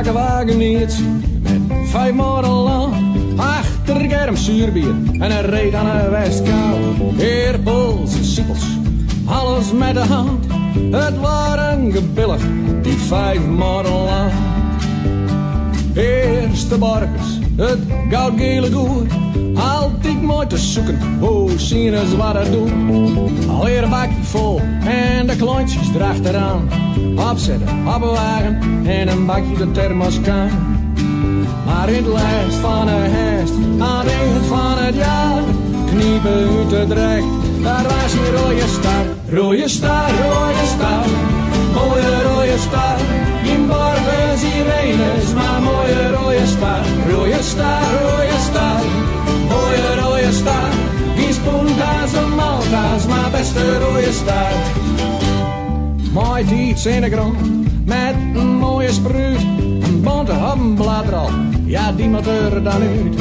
zakenwagen niet met 5 maanden lang. Achter germ zuurbier en een reed aan de westkant. Eerpels en siepels, alles met de hand. Het waren gebillig, die 5 maanden lang. Eerste borgers, het goudgele goer. Altijd mooi te zoeken, hoe zien eens wat het doet. Alweer een bakje vol en de klontjes erachteraan. Opzetten, op een wagen en een bakje de thermoskan. Maar in het lijst van de hest, aan het eind van het jaar, kniepen uit de drek, daar was een rode star. Rode star, rode star, mooie rode star. In borgen sirenes, maar mooie rode star. Rode star, rode star, mooie rode star. In Spunta's en Malta's, maar beste rode star. Mooi iets in de grond, met een mooie spruit. Een bonte happenbladral, ja die moet er dan uit.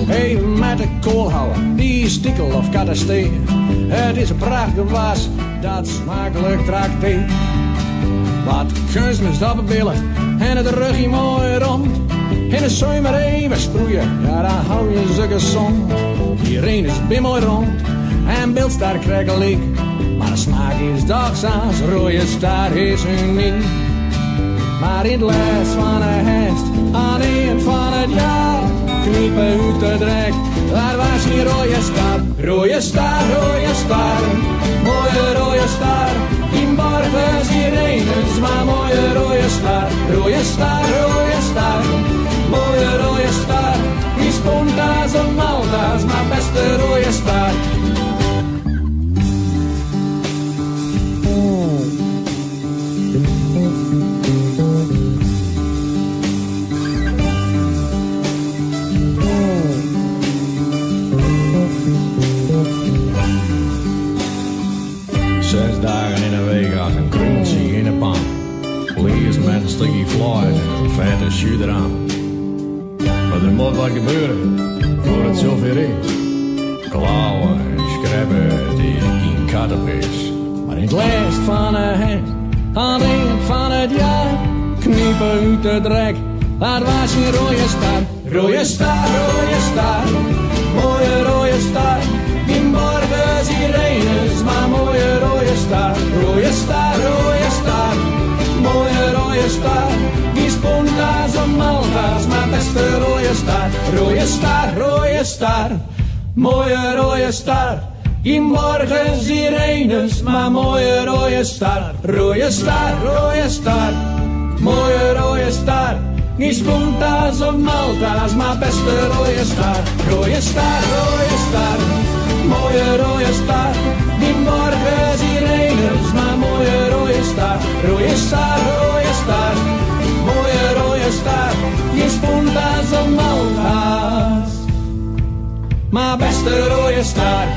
Even met de kool houden, die stikkel of kattensteer. Het is een prachtig was, dat smakelijk trakteert. Wat kunstmest op het billen en het rugje mooi rond. In de zomer even sproeien, ja dan hou je zulke zon. Hierheen is bim mooi rond en beeldstar krekelig. Maar de smaak is dagsaans, rode star is uniek. Maar in het lijst van de hest, aan het eind van het jaar, kniepen uit de drek, daar was die rode star. Rode star, rode star, mooie rode star. In borgen sirenes, maar mooie rode star. Rode star, rode star, mooie rode star. In Spunta's en Malta's, maar beste rode star. Met een stukje vlees en een vette jus eraan. Maar er moet wat gebeuren voor het zover is. Klauwen en schreppen die geen kattenvis. Maar in het lijst van de hest, aan het eind van het jaar, kniepen uit de drek, dat was een rode star. Rode star, rode star, mooie rode star. In borgen sirenes, maar mooie rode star. Rode star, rode star, mooie rode star. Die Spunta's en Malta's, maar beste rode star. Rode star, rode star, mooie rode star. In morgen sirenes, maar mooie rode star. Rode star, rode star, mooie rode star. Die Spunta's en Malta's, maar beste rode star. Rode star, rode star, mooie rode star. Die morgen sirenes, maar mooie rode star. Rode star, rode star, mooie rode star. Die Spunta's en Malta's, maar beste rode star.